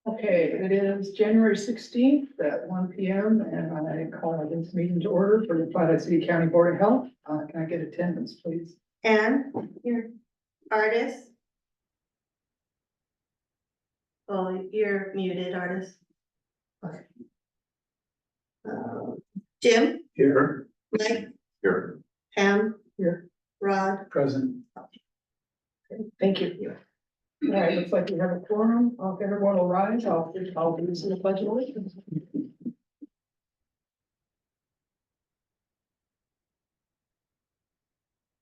Okay, it is January 16th at 1 p.m. and I call this meeting to order for the Flathead City County Board of Health. Can I get attendance, please? Anne, here. Artist. Oh, you're muted, Artist. Okay. Jim, Here. Mike, Here. Pam, Here. Rod. Present. Okay, thank you. All right, looks like we have a quorum. If everyone will rise, I'll do the pledge of allegiance.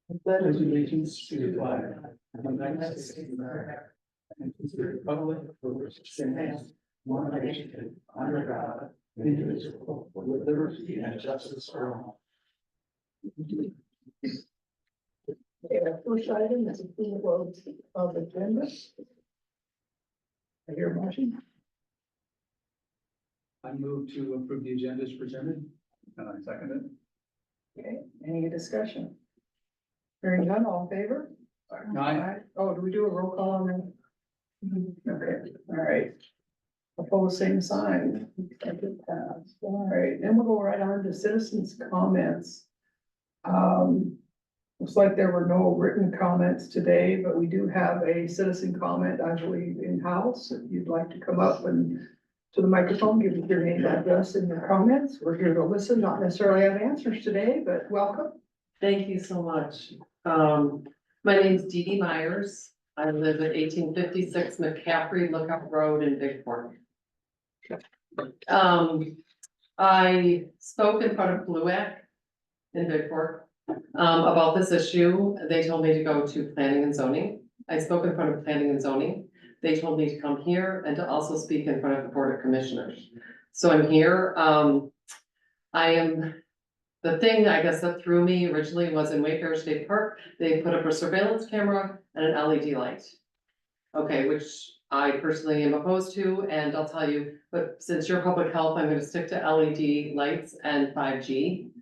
I pledge Allegiance to the flag of the United States of America and to the republic for which it stands, one nation, under God, indivisible, with liberty and justice for all. Okay, our first item is approval of the agenda. I hear a motion. I move to approve the agenda as presented. And I second Okay, any discussion? Hearing none, all in favor? it. Aye. Oh, do we do a roll call on that? Okay, all right. Opposed, same sign. All right, then we'll go right on to citizens' comments. Looks like there were no written comments today, but we do have a citizen comment, I believe, in-house. If you'd like to come up and to the microphone, give us your name, address, and your comments. We're here to listen, not necessarily have answers today, but welcome. Thank you so much. My name's Dee Dee Myers. I live at 1856 McCaffrey Lookout Road in Bigport. I spoke in front of BLUAC in Bigport about this issue. They told me to go to planning and zoning. I spoke in front of planning and zoning. They told me to come here and to also speak in front of the Board of Commissioners. So I'm here. The thing, I guess, that threw me originally was in Wayfair State Park, they put up a surveillance camera and an LED light. Okay, which I personally am opposed to, and I'll tell you, but since you're public health, I'm gonna stick to LED lights and 5G.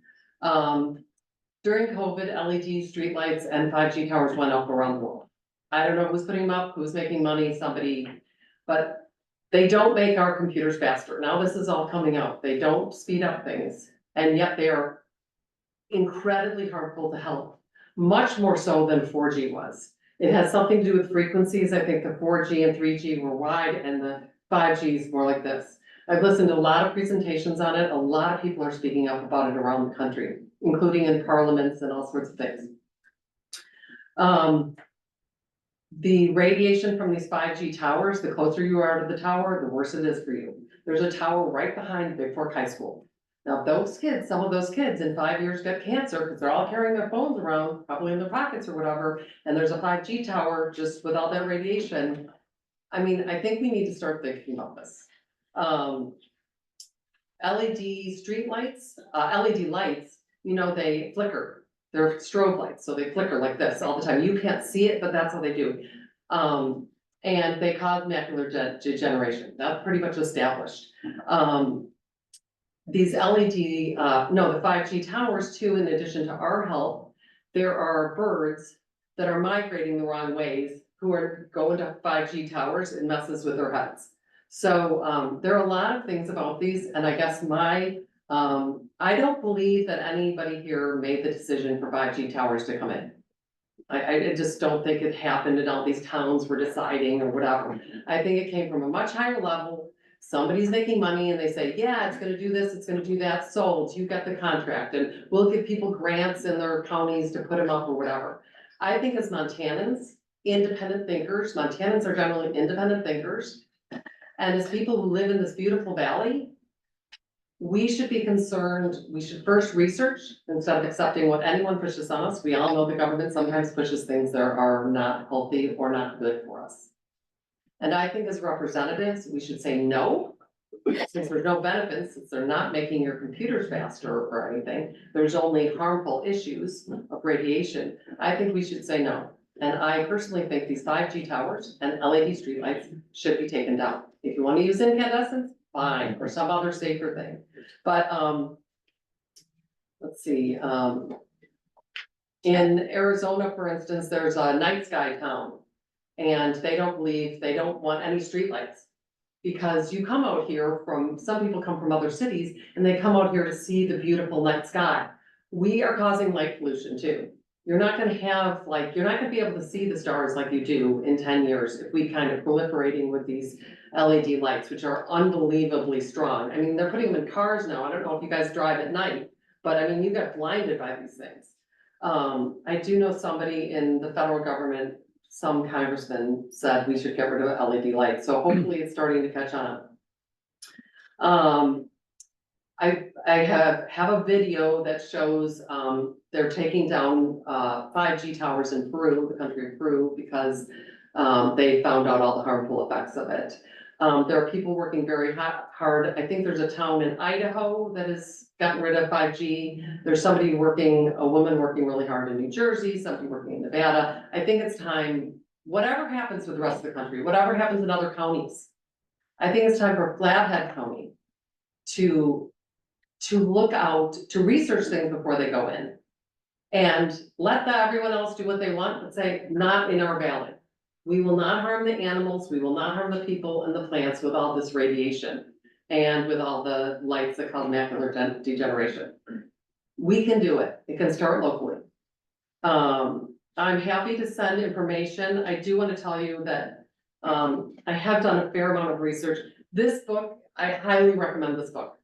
During COVID, LED streetlights and 5G towers went up around the world. I don't know who's putting them up, who's making money, somebody, but they don't make our computers faster. Now this is all coming out. They don't speed up things, and yet they are incredibly harmful to health, much more so than 4G was. It has something to do with frequencies. I think the 4G and 3G were wide and the 5G is more like this. I've listened to a lot of presentations on it. A lot of people are speaking up about it around the country, including in parliaments and all sorts of things. The radiation from these 5G towers, the closer you are to the tower, the worse it is for you. There's a tower right behind Big Fork High School. Now, those kids, some of those kids in 5 years get cancer because they're all carrying their phones around, probably in their pockets or whatever, and there's a 5G tower just with all that radiation. I mean, I think we need to start thinking about this. LED street lights, LED lights, you know, they flicker. They're strobe lights, so they flicker like this all the time. You can't see it, but that's how they do. And they cause macular degeneration. That's pretty much established. These LED, the 5G towers too, in addition to our health, there are birds that are migrating the wrong ways who are going to 5G towers and messes with their heads. So there are a lot of things about these, and I guess I don't believe that anybody here made the decision for 5G towers to come in. I just don't think it happened and all these towns were deciding or whatever. I think it came from a much higher level. Somebody's making money and they say, yeah, it's gonna do this, it's gonna do that, sold, you got the contract, and we'll give people grants in their counties to put them up or whatever. I think as Montanans, independent thinkers, Montanans are generally independent thinkers, and as people who live in this beautiful valley, we should be concerned, we should first research instead of accepting what anyone pushes on us. We all know the government sometimes pushes things that are not healthy or not good for us. And I think as representatives, we should say no, since there's no benefits, since they're not making your computers faster or anything, there's only harmful issues of radiation. I think we should say no. And I personally think these 5G towers and LED streetlights should be taken down. If you want to use incandescents, fine, or some other safer thing. But let's see, in Arizona, for instance, there's a night sky town. And they don't want any streetlights. Because you come out here from, some people come from other cities and they come out here to see the beautiful night sky. We are causing light pollution too. You're not gonna have, like, you're not gonna be able to see the stars like you do in 10 years if we kind of proliferating with these LED lights, which are unbelievably strong. I mean, they're putting them in cars now. I don't know if you guys drive at night, but I mean, you get blinded by these things. I do know somebody in the federal government, some congressman said we should get rid of LED lights, so hopefully it's starting to catch on. I have a video that shows, they're taking down, 5G towers in Peru, the country of Peru, because, they found out all the harmful effects of it. There are people working very hard. I think there's a town in Idaho that has gotten rid of 5G. There's somebody working, a woman working really hard in New Jersey, somebody working in Nevada. I think it's time, whatever happens with the rest of the country, whatever happens in other counties, I think it's time for Flathead County to look out, to research things before they go in. And let everyone else do what they want, but say, not in our valley. We will not harm the animals, we will not harm the people and the plants with all this radiation and with all the lights that cause macular degeneration. We can do it. It can start locally. I'm happy to send information. I do want to tell you that I have done a fair amount of research. This book, I highly recommend this book,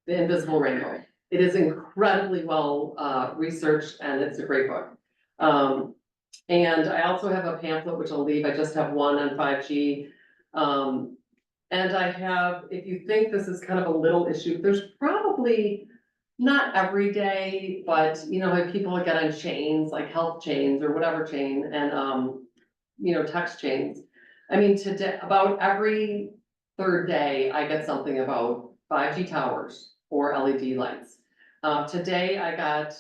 The Invisible Rainbow. It is incredibly well researched and it's a great book. And I also have a pamphlet, which I'll leave. I just have one on 5G. And I have, if you think this is kind of a little issue, there's probably not every day, but you know, if people get on chains, like health chains or whatever chain, and you know, text chains. I mean, today, about every third day, I get something about 5G towers or LED lights. Today I got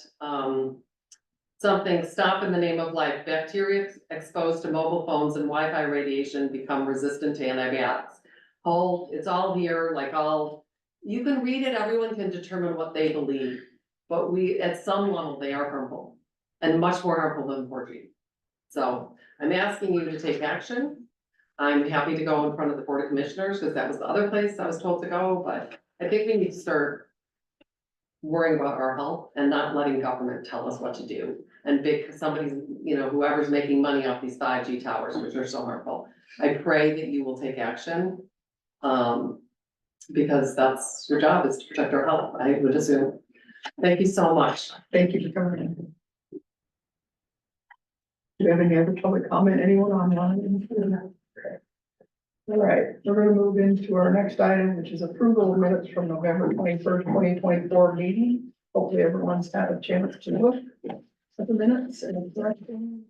something, stop in the name of life, bacteria exposed to mobile phones and Wi-Fi radiation become resistant to antibiotics. It's all here, like you can read it, everyone can determine what they believe, but at some level, they are harmful and much more harmful than 4G. So I'm asking you to take action. I'm happy to go in front of the Board of Commissioners because that was the other place I was told to go, but I think we need to start worrying about our health and not letting government tell us what to do. And somebody's, you know, whoever's making money off these 5G towers, which are so harmful. I pray that you will take action. Because that's your job, is to protect our health, I would assume. Thank you so much. Thank you for coming in. Do you have any other public comment? Anyone online? All right, we're gonna move into our next item, which is approval of minutes from November 21st, 2024 meeting. Hopefully everyone's had a chance to look at the minutes and corrections.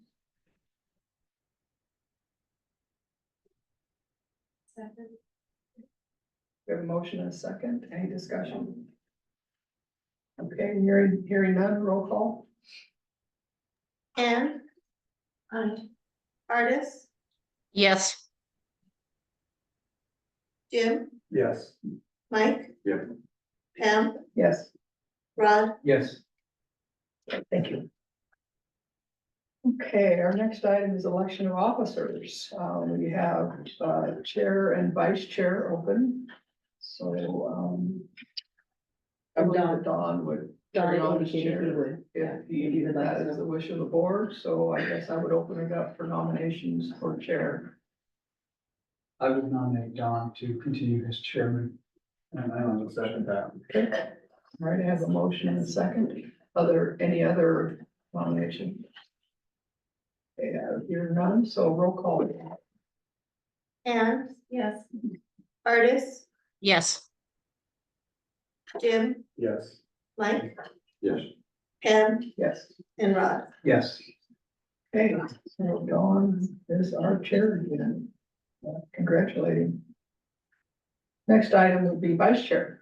We have a motion and a second. Any discussion? Okay, hearing none, roll call. Ann? Aye. Artis? Yes. Jim? Yes. Mike? Yep. Pam? Yes, Rod? Yes. thank you. Okay, our next item is election of officers. We have chair and vice chair open. So I believe that Don would. carry on as chair If that is the wish of the board, so I guess I would open it up for nominations for chair. I would nominate Don to continue as chairman. And I will second that. Okay, all right, I have a motion and a second. Any other nomination? Okay, hear none, so roll call. Ann? Yes. Artis? Yes. Jim? Yes. Mike? Yes. Pam? Yes. And Rod? Yes. Okay, so Dawn is our chair again. Congratulating. Next item would be vice chair.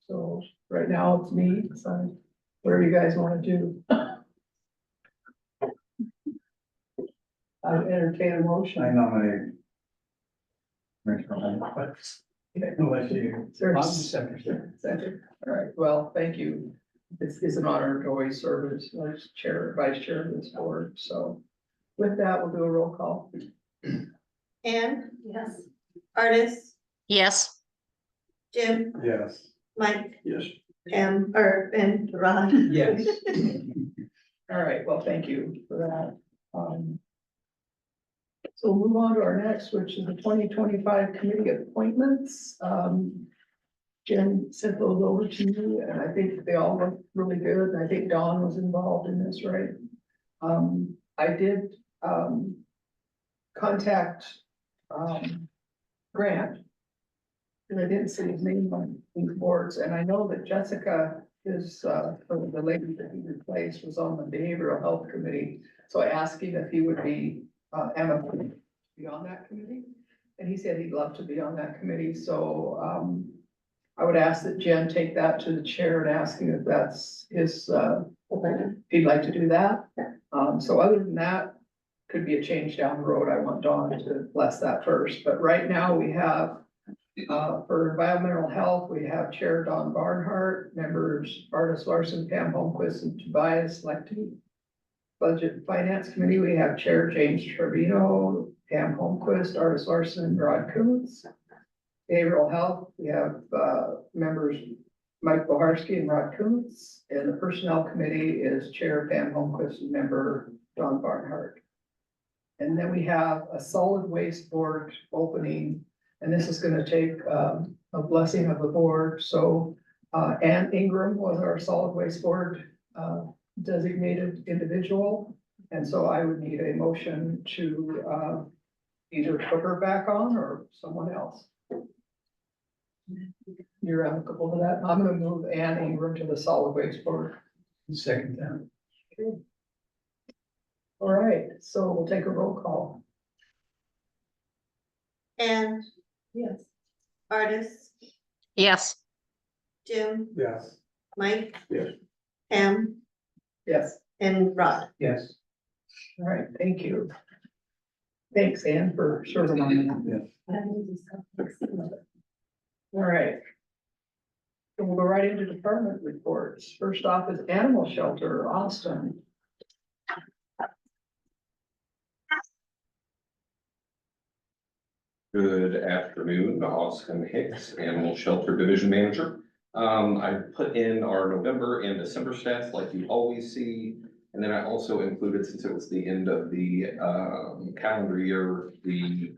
So right now it's me, so whatever you guys want to do. I entertain a motion. I nominate. Unless you. Is there a I'm the secretary. second? All right, well, thank you. It's an honor to always serve as chair, vice chair of this board, so with that, we'll do a roll call. Ann? Yes. Artis, yes, Jim, Yes. Mike, Yes. Pam, and Rod. Yes. All right, well, thank you for that. So we'll move on to our next, which is the 2025 committee appointments. Jen sent those over to you, and I think they all look really good. I think Dawn was involved in this, right? I did, contact, Grant. And I didn't see his name on these boards, and I know that Jessica is, the lady that he replaced was on the behavioral health committee. So I asked him if he would be, amenable to be on that committee. And he said he'd love to be on that committee, so, I would ask that Jen take that to the chair and ask him if that's his, if he'd like to do that. So other than that, could be a change down the road. I want Dawn to bless that first, but right now we have, for environmental health, we have Chair Don Barnhart, members Artis Larson, Pam Holmquist, and Tobias Lectie. Budget and Finance Committee, we have Chair James Trevino, Pam Holmquist, Artis Larson, and Rod Coons. Behavioral Health, we have, members Mike Boharski and Rod Coons. And the Personnel Committee is Chair Pam Holmquist and member Don Barnhart. And then we have a Solid Waste Board opening. And this is gonna take, a blessing of the board, so, Ann Ingram was our solid waste board, designated individual. And so I would need a motion to, either put her back on or someone else. You're applicable to that. I'm gonna move Ann Ingram to the solid waste board. Second that. Okay. All right, so we'll take a roll call. Ann, Yes. Artis, yes, Jim, Yes. Mike. Yes. Pam Yes. and Rod. Yes. All right, thank you. Thanks, Ann, for serving on that. All right. So we'll go right into department reports. First off is Animal Shelter, Austin. Good afternoon, Austin Hicks, Animal Shelter Division Manager. I put in our November and December stats like you always see. And then I also included, since it was the end of the calendar year, the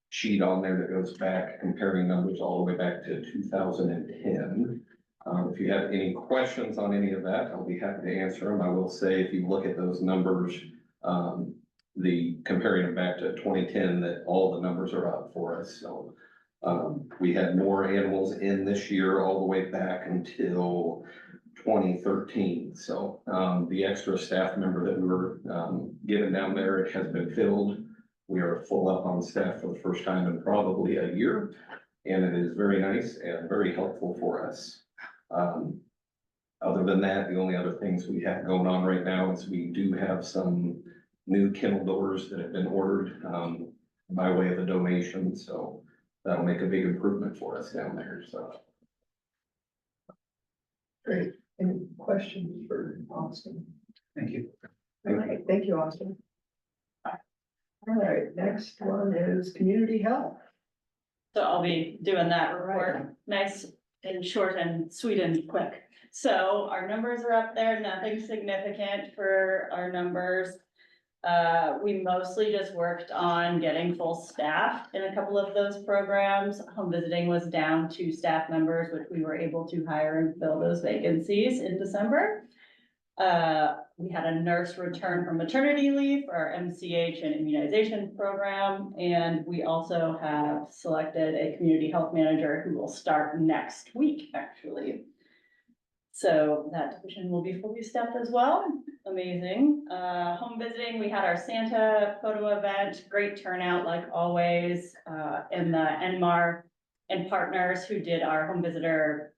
sheet on there that goes back, comparing numbers all the way back to 2010. If you have any questions on any of that, I'll be happy to answer them. I will say, if you look at those numbers, the comparing them back to 2010, that all the numbers are up for us. So we had more animals in this year all the way back until 2013. So the extra staff member that we were given down there, it has been filled. We are full up on staff for the first time in probably a year, and it is very nice and very helpful for us. Other than that, the only other things we have going on right now is we do have some new kennel doors that have been ordered by way of a donation, so that'll make a big improvement for us down there, so. Great. Any questions for Austin? Thank you. All right, thank you, Austin. All right, next one is community health. So I'll be doing that report, nice and short and sweet and quick. So our numbers are up there, nothing significant for our numbers. We mostly just worked on getting full staff in a couple of those programs. Home visiting was down 2 staff members, which we were able to hire and fill those vacancies in December. We had a nurse return from maternity leave for our MCH and immunization program. And we also have selected a community health manager who will start next week, actually. So that division will be fully staffed as well. Amazing. Home visiting, we had our Santa photo event, great turnout like always, and the NMAR and partners who did our home visitor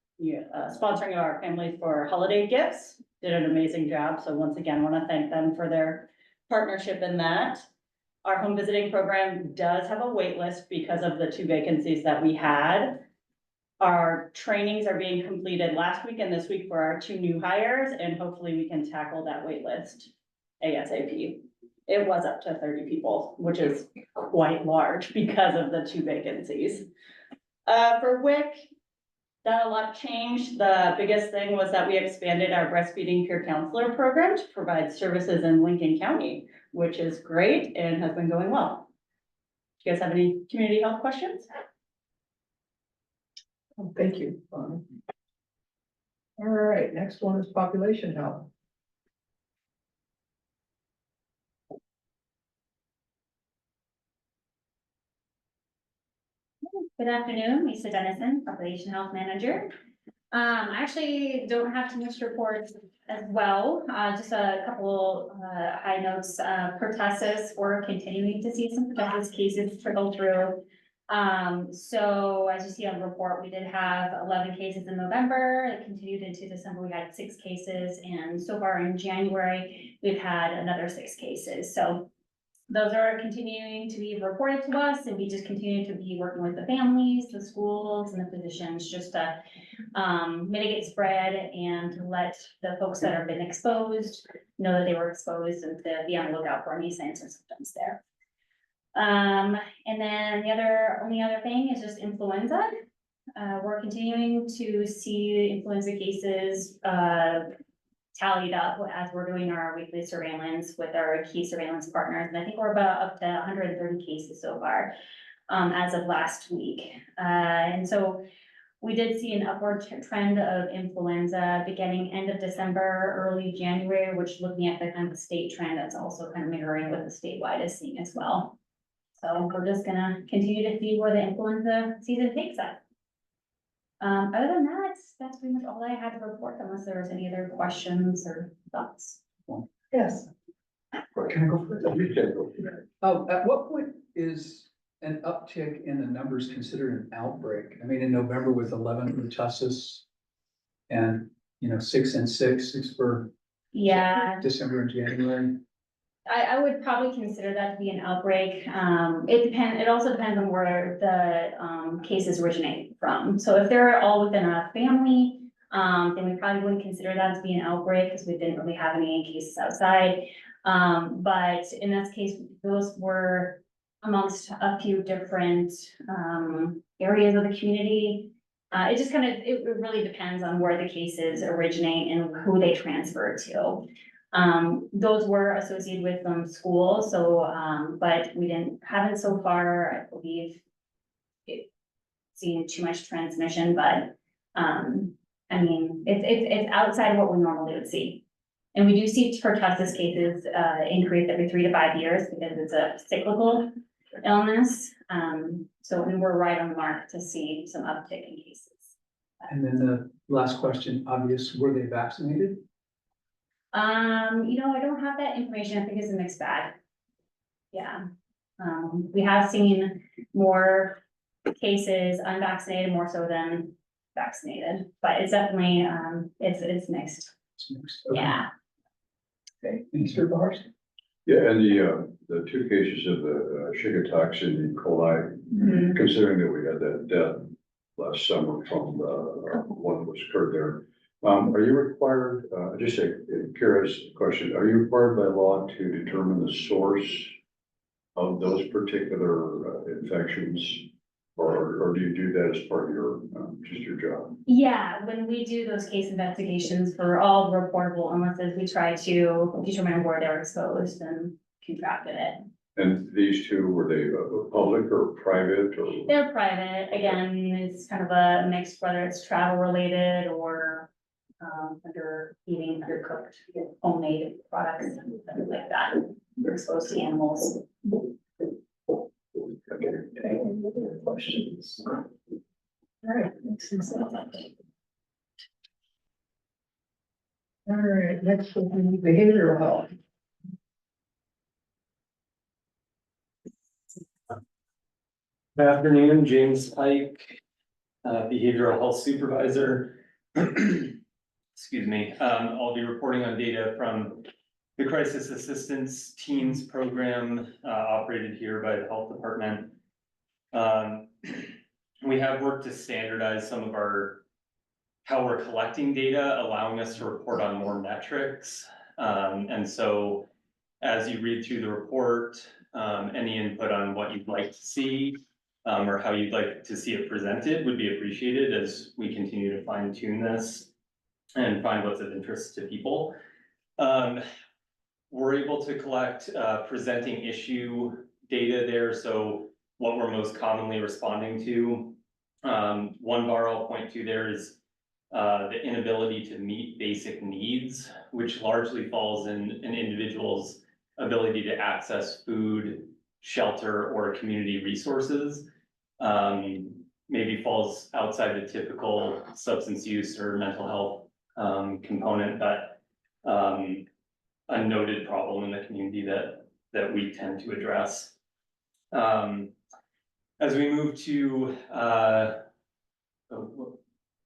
sponsoring of our families for holiday gifts did an amazing job. So once again, I want to thank them for their partnership in that. Our home visiting program does have a wait list because of the 2 vacancies that we had. Our trainings are being completed last week and this week for our 2 new hires, and hopefully we can tackle that wait list ASAP. it was up to 30 people, which is quite large because of the 2 vacancies. For WIC, not a lot changed. The biggest thing was that we expanded our breastfeeding peer counselor program to provide services in Lincoln County, which is great and has been going well. Do you guys have any community health questions? Thank you. All right, next one is population health. Good afternoon, Lisa Dennison, Population Health Manager. I actually don't have too much to report as well, just a couple high notes. Pertussis, we're continuing to see some pertussis cases trickle through. So as you see on the report, we did have 11 cases in November. It continued into December. We had 6 cases, and so far in January, we've had another 6 cases. So those are continuing to be reported to us, and we just continue to be working with the families, the schools, and the physicians just to mitigate spread and to let the folks that have been exposed know that they were exposed and to be on the lookout for any signs and symptoms there. And then the only other thing is just influenza. We're continuing to see influenza cases tallied up as we're doing our weekly surveillance with our key surveillance partners. And I think we're about up to 130 cases so far, as of last week. And so we did see an upward trend of influenza beginning end of December, early January, which looking at the kind of state trend, that's also kind of mirroring what the statewide is seeing as well. So we're just gonna continue to see where the influenza season takes us. Other than that, that's pretty much all I had to report, unless there was any other questions or thoughts. Yes. Can I go first? At what point is an uptick in the numbers considered an outbreak? I mean, in November with 11 pertussis and, 6 and 6 for Yeah, December and January. I would probably consider that to be an outbreak. It also depends on where the cases originate from. So if they're all within a family, then we probably wouldn't consider that to be an outbreak because we didn't really have any cases outside. But in this case, those were amongst a few different areas of the community. It just it really depends on where the cases originate and who they transfer to. Those were associated with schools, so, but we haven't so far, I believe, seen too much transmission, but, I mean, it's outside of what we normally would see. And we do see pertussis cases, increase every 3 to 5 years because it's a cyclical illness. So we were right on the mark to see some uptick in cases. And then the last question, obvious, were they vaccinated? I don't have that information. I think it's a mixed bag. Yeah. We have seen more cases unvaccinated more so than vaccinated, but it's definitely, it's mixed. It's mixed. Okay. Yeah. Okay, Mr. Bars? Yeah, and the 2 cases of the Shiga toxin E. coli, considering that we had that death last summer from one that was occurred there. Are you required, just a curious question, are you required by law to determine the source of those particular infections? Or do you do that as part of your, just your job? Yeah, when we do those case investigations for all the reportable illnesses, we try to determine where they're exposed and contracted it. And these 2, were they public or private or? They're private. Again, it's kind of a mix, whether it's travel related or eating undercooked homemade products and things like that. They're exposed to animals. Okay, any other questions? All right, next is all right, next will be behavioral health. Good afternoon, James Pike, Behavioral Health Supervisor. Excuse me, I'll be reporting on data from the Crisis Assistance Teams program operated here by the Health Department. We have worked to standardize some of how we're collecting data, allowing us to report on more metrics. And so as you read through the report, any input on what you'd like to see, or how you'd like to see it presented would be appreciated as we continue to fine tune this and find what's of interest to people. We're able to collect, presenting issue data there, so what we're most commonly responding to. One bar I'll point to there is the inability to meet basic needs, which largely falls in an individual's ability to access food, shelter, or community resources. Maybe falls outside the typical substance use or mental health component, but a noted problem in the community that we tend to address. As we move to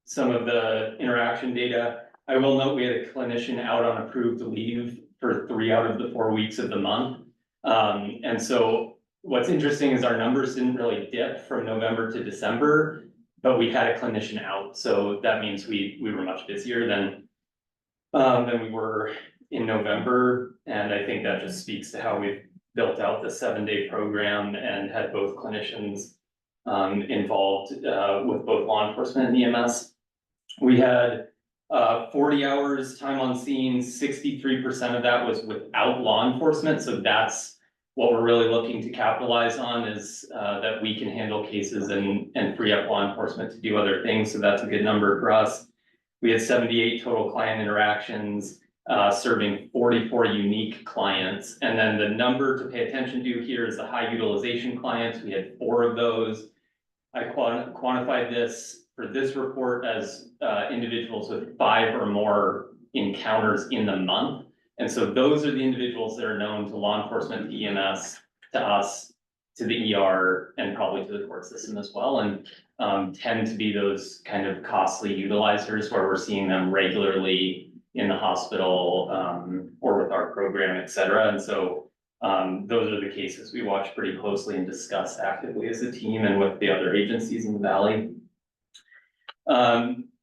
some of the interaction data, I will note we had a clinician out on approved leave for 3 out of the 4 weeks of the month. And so what's interesting is our numbers didn't really dip from November to December, but we had a clinician out. So that means we were much busier than we were in November. And I think that just speaks to how we've built out the 7-day program and had both clinicians involved with both law enforcement and EMS. We had 40 hours time on scene, 63% of that was without law enforcement. So that's what we're really looking to capitalize on, is that we can handle cases and free up law enforcement to do other things. So that's a good number for us. We had 78 total client interactions, serving 44 unique clients. And then the number to pay attention to here is the high utilization clients. We had 4 of those. I quantified this for this report as individuals with 5 or more encounters in the month. And so those are the individuals that are known to law enforcement, to EMS, to us, to the ER, and probably to the court system as well. And tend to be those kind of costly utilizers where we're seeing them regularly in the hospital or with our program, et cetera. And so those are the cases we watch pretty closely and discuss actively as a team and with the other agencies in the Valley.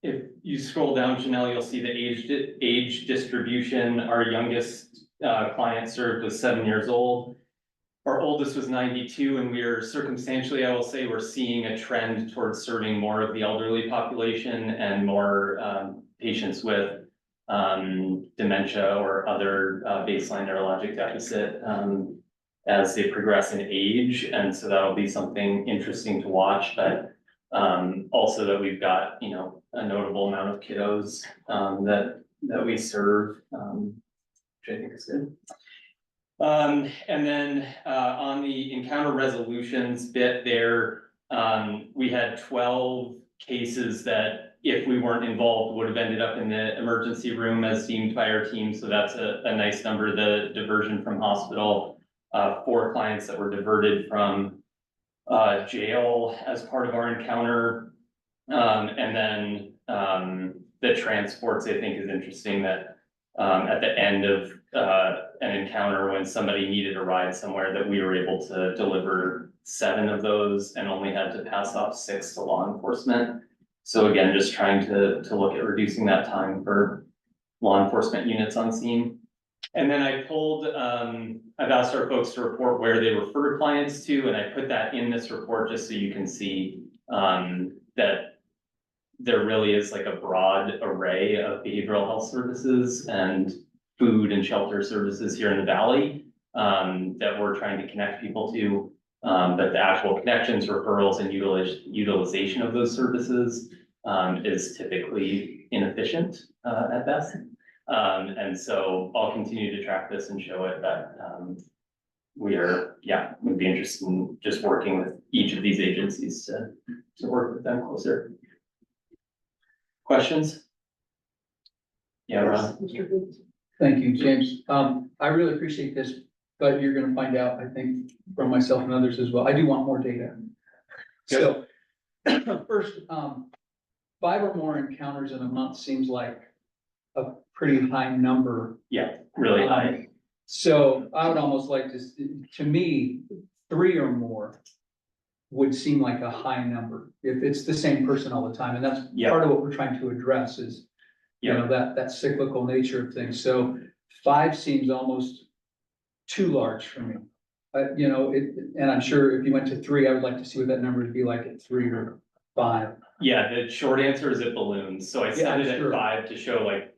If you scroll down, Janelle, you'll see the age distribution. Our youngest client served was 7 years old. Our oldest was 92, and we are circumstantially, I will say, we're seeing a trend towards serving more of the elderly population and more patients with dementia or other baseline neurologic deficit as they progress in age. And so that'll be something interesting to watch, but also that we've got, you know, a notable amount of kiddos that we serve, which I think is good. And then on the encounter resolutions bit there, we had 12 cases that, if we weren't involved, would have ended up in the emergency room as deemed by our team. So that's a nice number. The diversion from hospital, 4 clients that were diverted from jail as part of our encounter. And then the transports, I think, is interesting that at the end of an encounter, when somebody needed a ride somewhere, that we were able to deliver 7 of those and only had to pass off 6 to law enforcement. So again, just trying to look at reducing that time for law enforcement units on scene. And then I pulled, I've asked our folks to report where they refer clients to, and I put that in this report just so you can see that there really is like a broad array of behavioral health services and food and shelter services here in the Valley that we're trying to connect people to. But the actual connections, referrals, and utilization of those services is typically inefficient at best. And so I'll continue to track this and show it, but we'd be interested in just working with each of these agencies to work with them closer. Questions? Yeah, Ron. Thank you, James. I really appreciate this, but you're gonna find out, I think, from myself and others as well. I do want more data. So, first, 5 or more encounters in a month seems like a pretty high number. Yeah, really high. So I would almost like to me, 3 or more would seem like a high number, if it's the same person all the time, and that's part of what we're trying to address is, you know, that cyclical nature of things. So 5 seems almost too large for me. You know, and I'm sure if you went to 3, I would like to see what that number would be like at 3 or 5. Yeah, the short answer is it balloons, so I set it Yeah, sure. at 5 to show like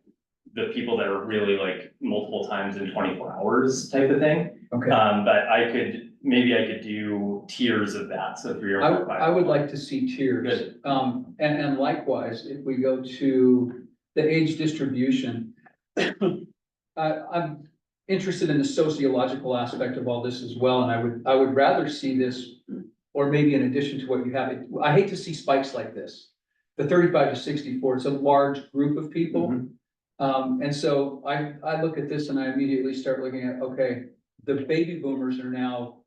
the people that are really like multiple times in 24 hours type of thing. Okay. But maybe I could do tiers of that, so 3 or 4, 5. I would like to see tiers. Good. And likewise, if we go to the age distribution, I'm interested in the sociological aspect of all this as well, and I would rather see this, or maybe in addition to what you have, I hate to see spikes like this. The 35 to 64, it's a large group of people. And so I look at this and I immediately start looking at, okay, the baby boomers are now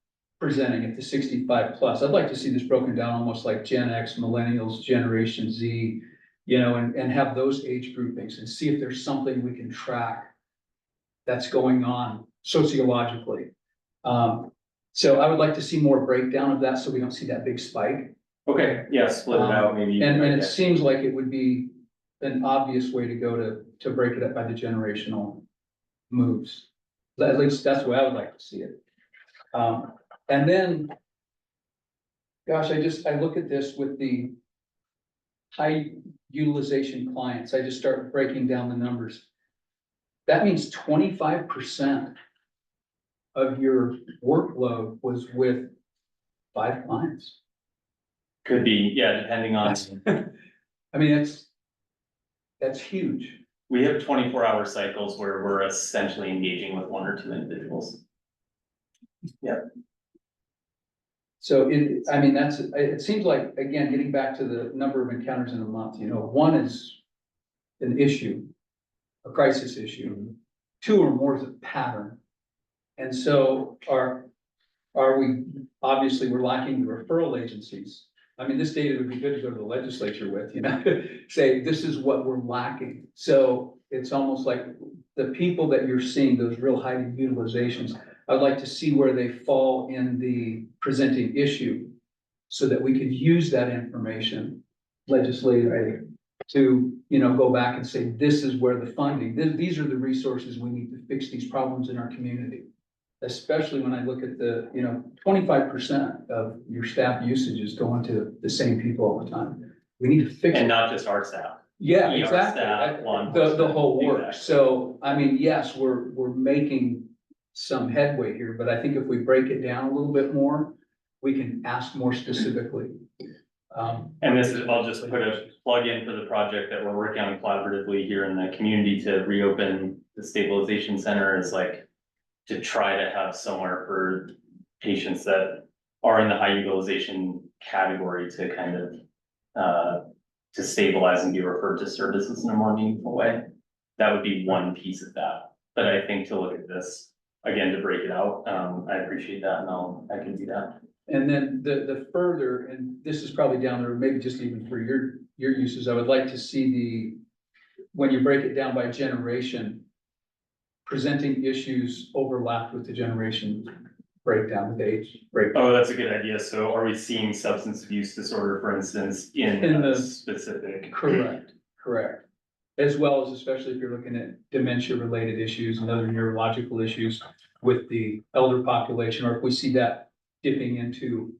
presenting at the 65 plus. I'd like to see this broken down almost like Gen X, millennials, Generation Z, you know, and have those age groupings and see if there's something we can track that's going on sociologically. So I would like to see more breakdown of that so we don't see that big spike. Okay, yeah, split it out maybe. And it seems like it would be an obvious way to go to break it up by the generational moves. At least that's the way I would like to see it. And then, gosh, I look at this with the high utilization clients. I just start breaking down the numbers. That means 25% of your workload was with 5 clients. Could be, yeah, depending on, I mean, that's huge. we have 24-hour cycles where we're essentially engaging with 1 or 2 individuals. So I mean, it seems like, again, getting back to the number of encounters in a month, you know, 1 is an issue, a crisis issue. 2 or more is a pattern. And so are we, obviously, we're lacking the referral agencies. I mean, this data would be good to go to the legislature with, you know, say, this is what we're lacking. So it's almost like the people that you're seeing, those real high utilizations, I'd like to see where they fall in the presenting issue so that we could use that information legislatively to, you know, go back and say, this is where the funding, these are the resources we need to fix these problems in our community. Especially when I look at the, you know, 25% of your staff usage is going to the same people all the time. We need to fix And it. not just our staff. Yeah, ER exactly. staff, law The enforcement, whole work. exactly. So, I mean, yes, we're making some headway here, but I think if we break it down a little bit more, we can ask more specifically. And this is, I'll just put a plug in for the project that we're working on collaboratively here in the community to reopen the stabilization center, is like to try to have somewhere for patients that are in the high utilization category to kind of to stabilize and be referred to services in a more meaningful way. That would be one piece of that. But I think to look at this, again, to break it out, I appreciate that, and I can do that. And then the further, and this is probably down there, maybe just even for your uses, I would like to see when you break it down by generation, presenting issues overlapped with the generation breakdown, with age breakdown. Oh, that's a good idea. So are we seeing substance abuse disorder, for instance, in In the- specific? Correct. As well as especially if you're looking at dementia-related issues and other neurological issues with the elder population, or if we see that dipping into,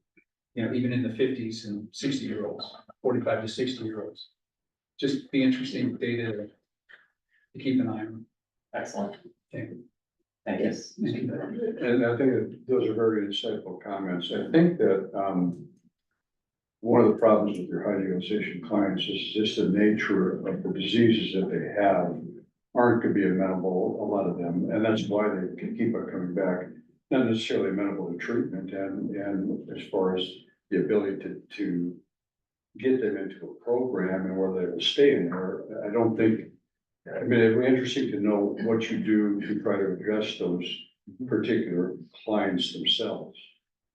you know, even in the 50s and 60-year-olds, 45 to 60-year-olds. Just be interesting data to keep an eye on. Excellent. Thank you. Thank you. Thank you. And I think that those are very insightful comments. I think that, one of the problems with your high utilization clients is just the nature of the diseases that they have aren't going to be amenable, a lot of them, and that's why they can keep on coming back. Not necessarily amenable to treatment, and as far as the ability to get them into a program and whether they will stay in there, I don't think. I mean, it'd be interesting to know what you do to try to address those particular clients themselves.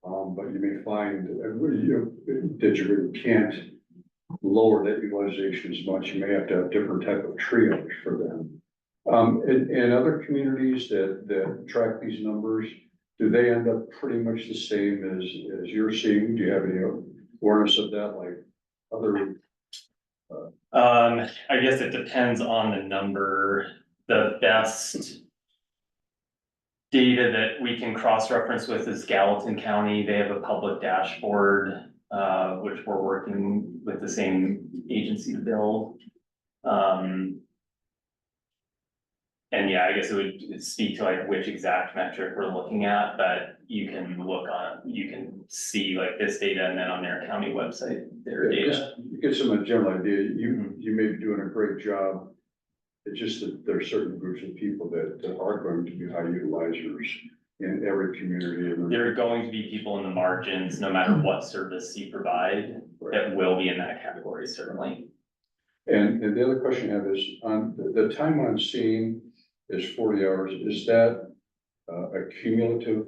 But you may find that you really can't lower that utilization as much. You may have to have different type of triage for them. In other communities that track these numbers, do they end up pretty much the same as you're seeing? Do you have any awareness of that, like other? I guess it depends on the number. The best data that we can cross-reference with is Gallatin County. They have a public dashboard, which we're working with the same agency to build. And yeah, I guess it would speak to like which exact metric we're looking at, but you can you can see like this data and then on their county website, their Yeah, data. just get some general idea, you may be doing a great job. It's just that there are certain groups of people that are going to be high utilizers in every community. And There are going to be people in the margins, no matter what service you provide, that will be in that category, certainly. And the other question I have is, on the time on scene is 40 hours, is that a cumulative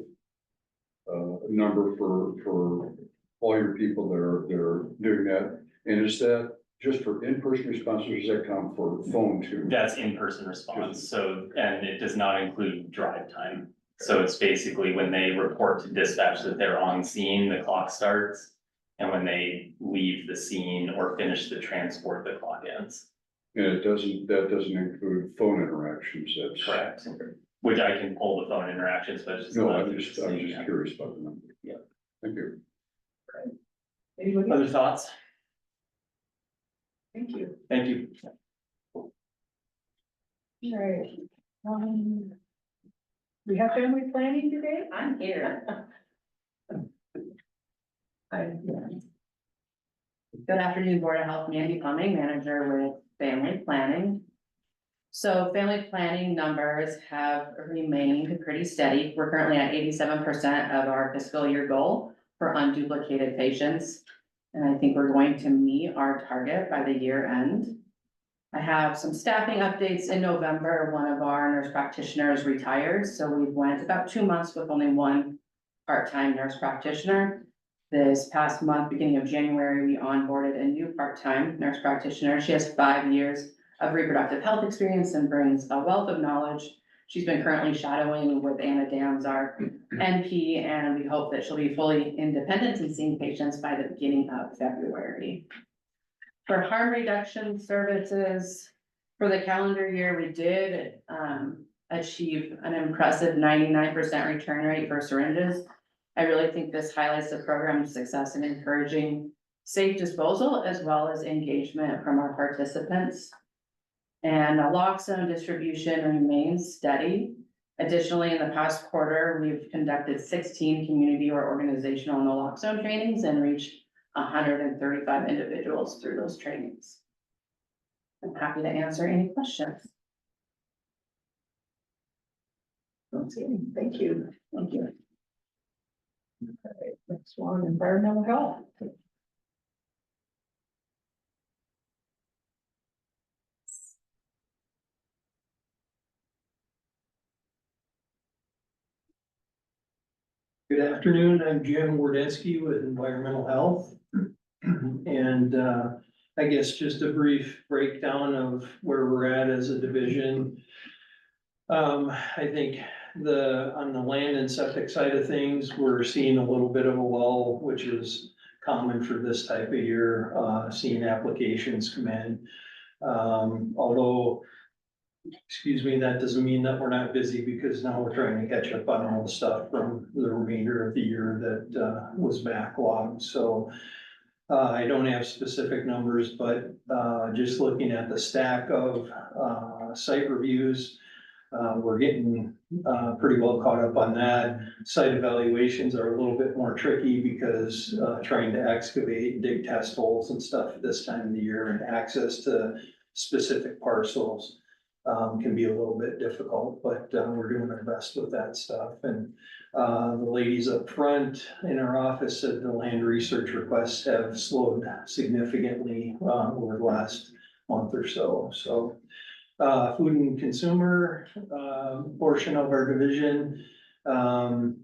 number for all your people that are doing that? And is that just for in-person response, or does that count for phone too? That's in-person response, so, and it does not include drive time. So it's basically when they report to dispatch that they're on scene, the clock starts. And when they leave the scene or finish the transport, the clock ends. And that doesn't include phone interactions, that's. Correct. Which I can pull the phone interactions, but it's just. No, not I'm just interesting. curious about the number. Yeah. Thank you. Anybody? Other thoughts? Thank you. Thank you. All right. We have family planning today? I'm here. Good afternoon, Board of Health, Mandy Plumbing, Manager with Family Planning. So family planning numbers have remained pretty steady. We're currently at 87% of our fiscal year goal for unduplicated patients. And I think we're going to meet our target by the year end. I have some staffing updates. In November, one of our nurse practitioners retired, so we went about 2 months with only one part-time nurse practitioner. This past month, beginning of January, we onboarded a new part-time nurse practitioner. She has 5 years of reproductive health experience and brings a wealth of knowledge. She's been currently shadowing with Anna Dams, our NP, and we hope that she'll be fully independent and seeing patients by the beginning of February. For harm reduction services, for the calendar year, we did achieve an impressive 99% return rate for syringes. I really think this highlights the program's success in encouraging safe disposal as well as engagement from our participants. And naloxone distribution remains steady. Additionally, in the past quarter, we've conducted 16 community or organizational naloxone trainings and reached 135 individuals through those trainings. I'm happy to answer any questions. Thank you. Thank you. All right, next one, environmental health. Good afternoon, I'm Jim Wardensky with Environmental Health. And I guess just a brief breakdown of where we're at as a division. I think on the land and septic side of things, we're seeing a little bit of a lull, which is common for this type of year, seeing applications come in. Although, excuse me, that doesn't mean that we're not busy, because now we're trying to catch up on all the stuff from the remainder of the year that was backlogged. So I don't have specific numbers, but just looking at the stack of site reviews, we're getting pretty well caught up on that. Site evaluations are a little bit more tricky because trying to excavate, dig test holes and stuff at this time of the year, and access to specific parcels can be a little bit difficult, but we're doing our best with that stuff. And the ladies up front in our office said the land research requests have slowed significantly over the last month or so. So food and consumer portion of our division, I'm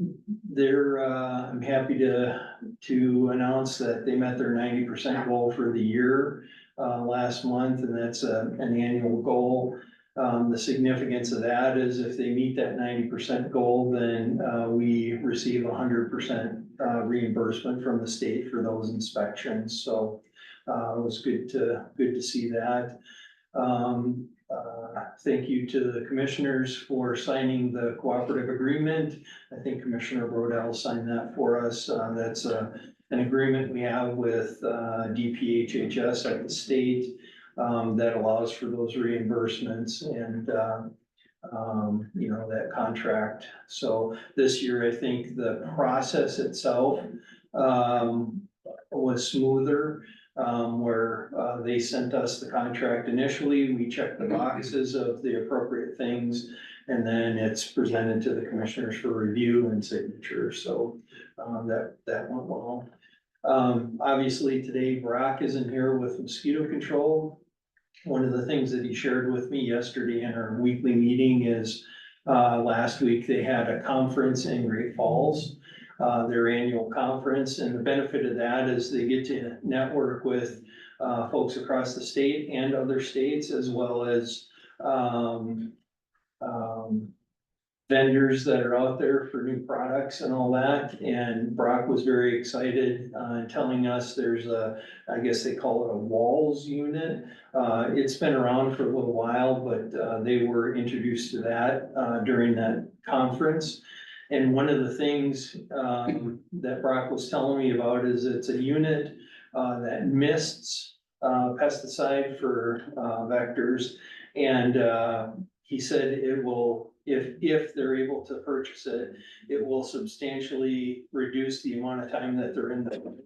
happy to announce that they met their 90% goal for the year last month, and that's an annual goal. The significance of that is if they meet that 90% goal, then we receive 100% reimbursement from the state for those inspections. So it was good to see that. thank you to the commissioners for signing the cooperative agreement. I think Commissioner Brodell signed that for us. That's an agreement we have with DPHHS at the state that allows for those reimbursements and you know, that contract. So this year, I think the process itself was smoother. Where they sent us the contract initially, we checked the boxes of the appropriate things. And then it's presented to the commissioners for review and signature, so that went well. Obviously today Brock isn't here with mosquito control. One of the things that he shared with me yesterday in our weekly meeting is last week they had a conference in Great Falls. Their annual conference, and the benefit of that is they get to network with folks across the state and other states, as well as vendors that are out there for new products and all that. And Brock was very excited, telling us there's I guess they call it a walls unit. It's been around for a little while, but they were introduced to that during that conference. And one of the things that Brock was telling me about is it's a unit that mists pesticide for vectors. And he said it will, if they're able to purchase it, it will substantially reduce the amount of time that they're in the field.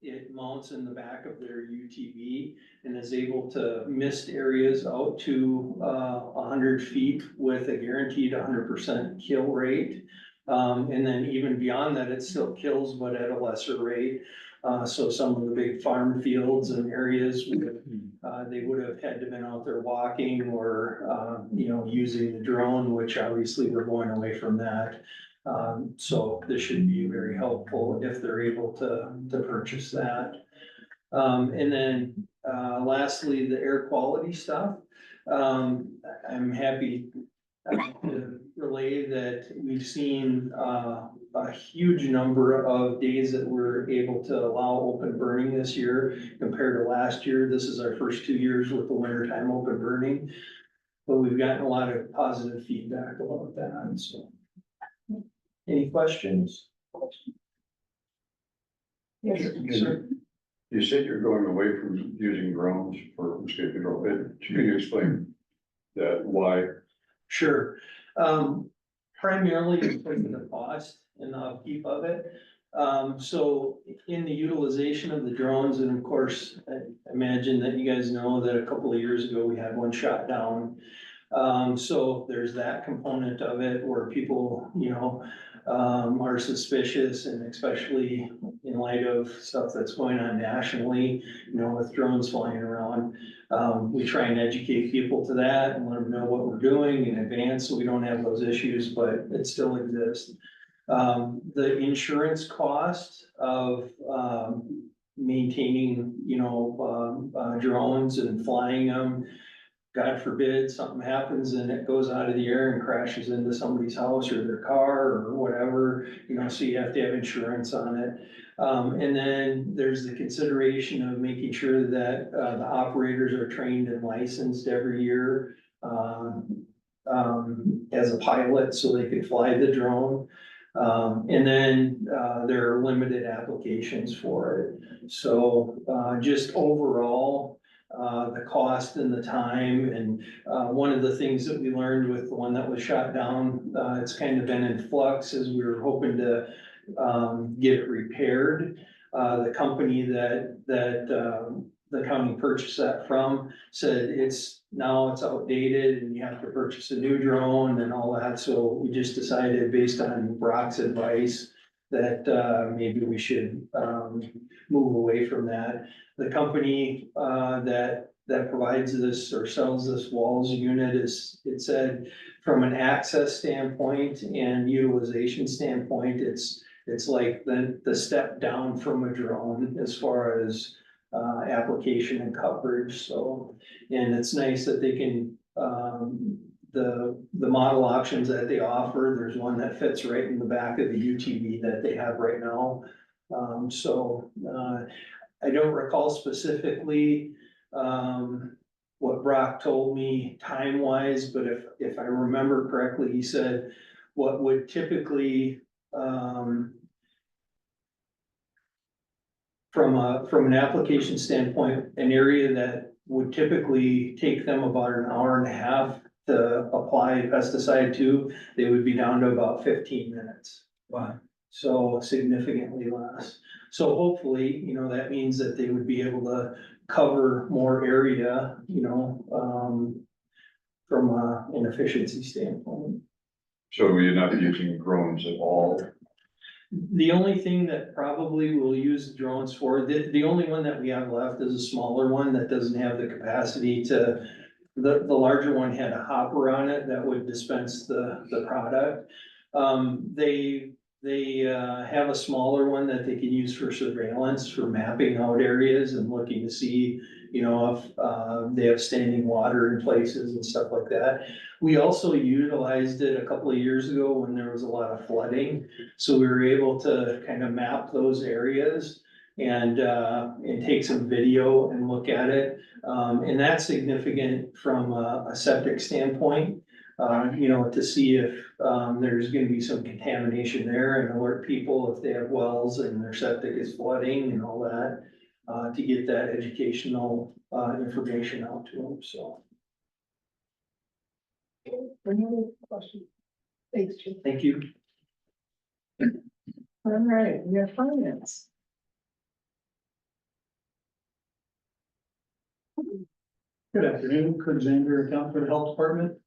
It mounts in the back of their UTV and is able to mist areas out to 100 feet with a guaranteed 100% kill rate. And then even beyond that, it still kills, but at a lesser rate. So some of the big farm fields and areas, they would have had to been out there walking or, you know, using the drone, which obviously we're going away from that. So this should be very helpful if they're able to purchase that. And then, lastly, the air quality stuff. I'm happy to relay that we've seen, a huge number of days that we're able to allow open burning this year compared to last year. This is our first 2 years with the wintertime open burning, but we've gotten a lot of positive feedback about that, so. Any questions? Yes, Sir. You said you're going away from using drones for mosquito control. Can you explain that, why? Sure. Primarily because of the cost and the upkeep of it. So in the utilization of the drones, and of course, I imagine that you guys know that a couple of years ago, we had one shot down. So there's that component of it where people, you know, are suspicious, and especially in light of stuff that's going on nationally, you know, with drones flying around. We try and educate people to that and let them know what we're doing in advance, so we don't have those issues, but it still exists. The insurance cost of, maintaining, you know, drones and flying them. God forbid, something happens and it goes out of the air and crashes into somebody's house or their car or whatever, you know, so you have to have insurance on it. And then there's the consideration of making sure that, the operators are trained and licensed every year, as a pilot, so they could fly the drone. And then, there are limited applications for it. So, just overall, the cost and the time, and one of the things that we learned with the one that was shot down, it's kind of been in flux as we were hoping to get it repaired. The company that the county purchased that from said it's outdated and you have to purchase a new drone and all that. So we just decided, based on Brock's advice, that maybe we should move away from that. The company that provides this or sells this walls unit it said from an access standpoint and utilization standpoint, it's like the step down from a drone as far as application and coverage. So, and it's nice that they can, the model options that they offer, there's one that fits right in the back of the UTV that they have right now. So I don't recall specifically what Brock told me time-wise, but if I remember correctly, he said what would typically, from an application standpoint, an area that would typically take them about an hour and a half to apply pesticide to, they would be down to about 15 minutes. Wow. So significantly less. So hopefully, you know, that means that they would be able to cover more area, you know, from an efficiency standpoint. So you're not using drones at all? The only thing that probably we'll use drones for, the only one that we have left is a smaller one that doesn't have the capacity to, the larger one had a hopper on it that would dispense the product. They have a smaller one that they can use for surveillance, for mapping out areas and looking to see, you know, if they have standing water in places and stuff like that. We also utilized it a couple of years ago when there was a lot of flooding. So we were able to kind of map those areas and take some video and look at it. And that's significant from a septic standpoint, you know, to see if there's gonna be some contamination there and alert people if they have wells and their septic is flooding and all that, to get that educational information out to them, so. Any other questions? Thanks, Jim. Thank you. All right, we have finance. Good afternoon, Kurt Zander, accountant for the health department.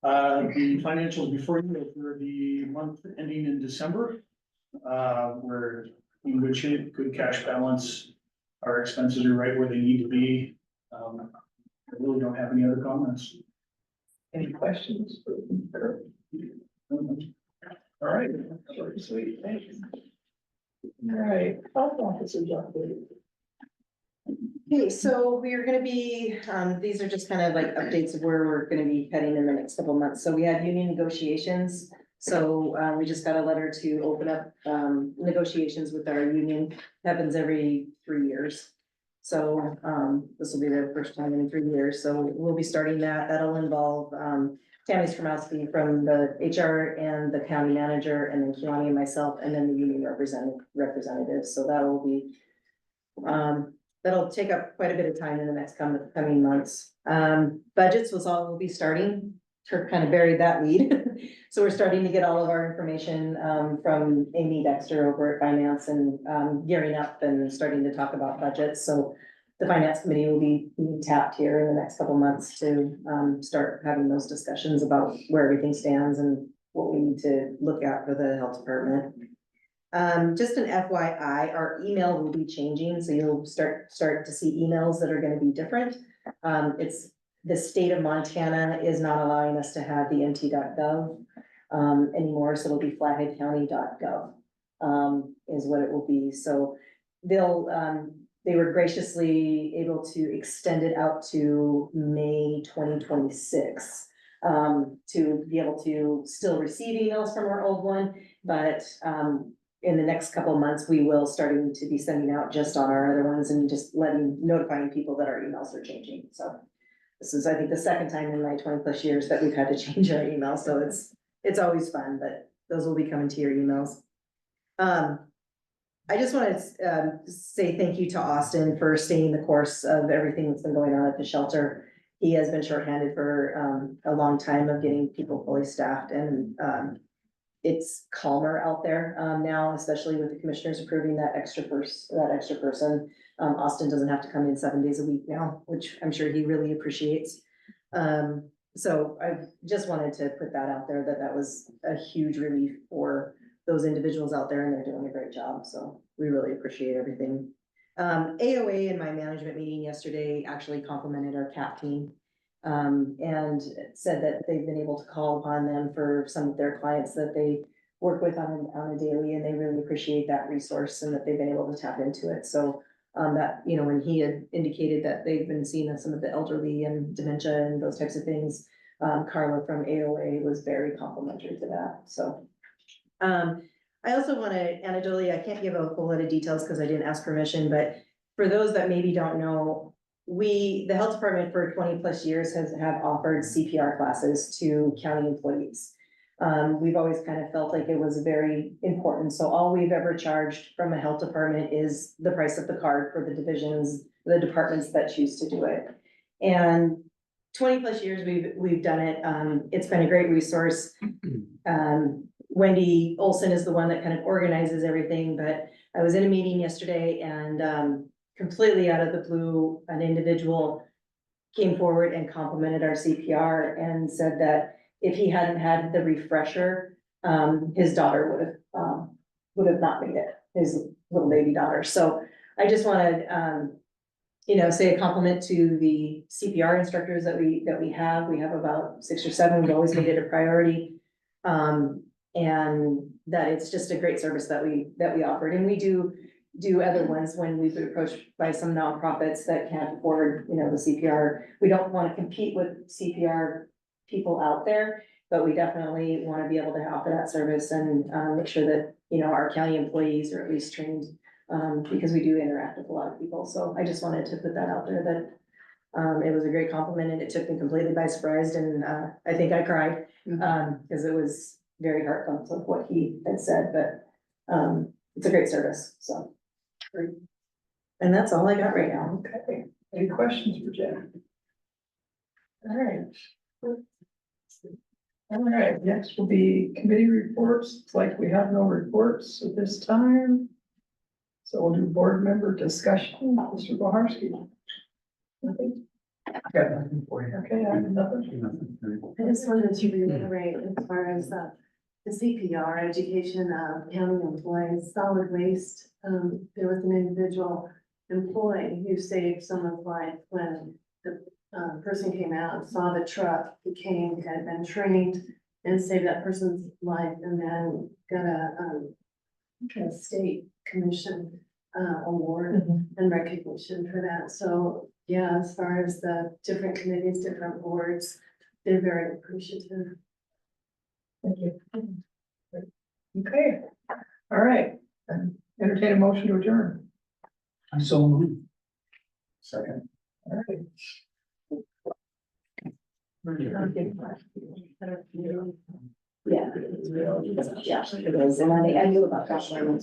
The financials before you are for the month ending in December. We're in good shape, good cash balance. Our expenses are right where they need to be. I really don't have any other comments. Any questions? For All right, short and sweet, thanks. All right, health officers update. Okay, so we are gonna be, these are just kind of like updates of where we're gonna be heading in the next couple of months. So we had union negotiations. So we just got a letter to open up negotiations with our union. Happens every 3 years. So this will be the first time in 3 years. So we'll be starting that. That'll involve Tammy Skromowski from the HR and the county manager, and then Keone and myself, and then the union representatives. So that will be that'll take up quite a bit of time in the next coming months. Budgets will be starting. Kirk kind of buried that lead. So we're starting to get all of our information from Amy Dexter over at finance and gearing up and starting to talk about budgets. So the finance committee will be tapped here in the next couple months to start having those discussions about where everything stands and what we need to look at for the health department. Just an FYI, our email will be changing, so you'll start to see emails that are gonna be different. It's the state of Montana is not allowing us to have the mt.gov anymore, so it'll be flatheadcounty.gov is what it will be. So they were graciously able to extend it out to May 2026 to be able to still receive emails from our old one, but in the next couple of months, we will starting to be sending out just on our other ones and just notifying people that our emails are changing. So this is, I think, the second time in my 20+ years that we've had to change our emails. So it's always fun, but those will be coming to your emails. I just want to say thank you to Austin for staying the course of everything that's been going on at the shelter. He has been shorthanded for a long time of getting people fully staffed, and it's calmer out there now, especially with the commissioners approving that extra person. Austin doesn't have to come in 7 days a week now, which I'm sure he really appreciates. So I just wanted to put that out there, that was a huge relief for those individuals out there, and they're doing a great job. So we really appreciate everything. AOA in my management meeting yesterday actually complimented our CAP team. And said that they've been able to call upon them for some of their clients that they work with on a daily, and they really appreciate that resource and that they've been able to tap into it. So that, you know, when he had indicated that they've been seeing some of the elderly and dementia and those types of things, Carla from AOA was very complimentary to that. So I also want to anecdotally, I can't give a whole lot of details because I didn't ask permission, but for those that maybe don't know, the health department for 20+ years have offered CPR classes to county employees. We've always kind of felt like it was very important, so all we've ever charged from a health department is the price of the card for the divisions, the departments that choose to do it. And 20+ years we've done it, it's been a great resource. Wendy Olson is the one that kind of organizes everything, but I was in a meeting yesterday and, completely out of the blue, an individual came forward and complimented our CPR and said that if he hadn't had the refresher, his daughter would have not made it, his little baby daughter. So I just wanted, say a compliment to the CPR instructors that we have. We have about 6 or 7. We've always made it a priority. And that it's just a great service that we offered. And we do other ones when we've been approached by some nonprofits that can't afford, the CPR. We don't want to compete with CPR people out there, but we definitely want to be able to offer that service and make sure that, our county employees are at least trained, because we do interact with a lot of people. So I just wanted to put that out there that it was a great compliment and it took me completely by surprise. And I think I cried because it was very heartfelt of what he had said, but it's a great service, so. And that's all I got right now. Okay, any questions for Jen? All right. All right, next will be committee reports. It's like we have no reports at this time. So we'll do board member discussion. Mr. Boharski. Nothing? Got nothing for you. Okay, I have nothing. I just wanted to reiterate as far as the CPR education of county employees, solid waste. There was an individual employee who saved someone's life when the person came out and saw the truck. He came, had been trained and saved that person's life, and then got a state commission award and recognition for that. So yeah, as far as the different committees, different boards, they're very appreciative. Thank you. Okay, all right. Entertain a motion to adjourn. I'm so moved. Second. All right. Yeah. Yeah, it is, and I knew about that one.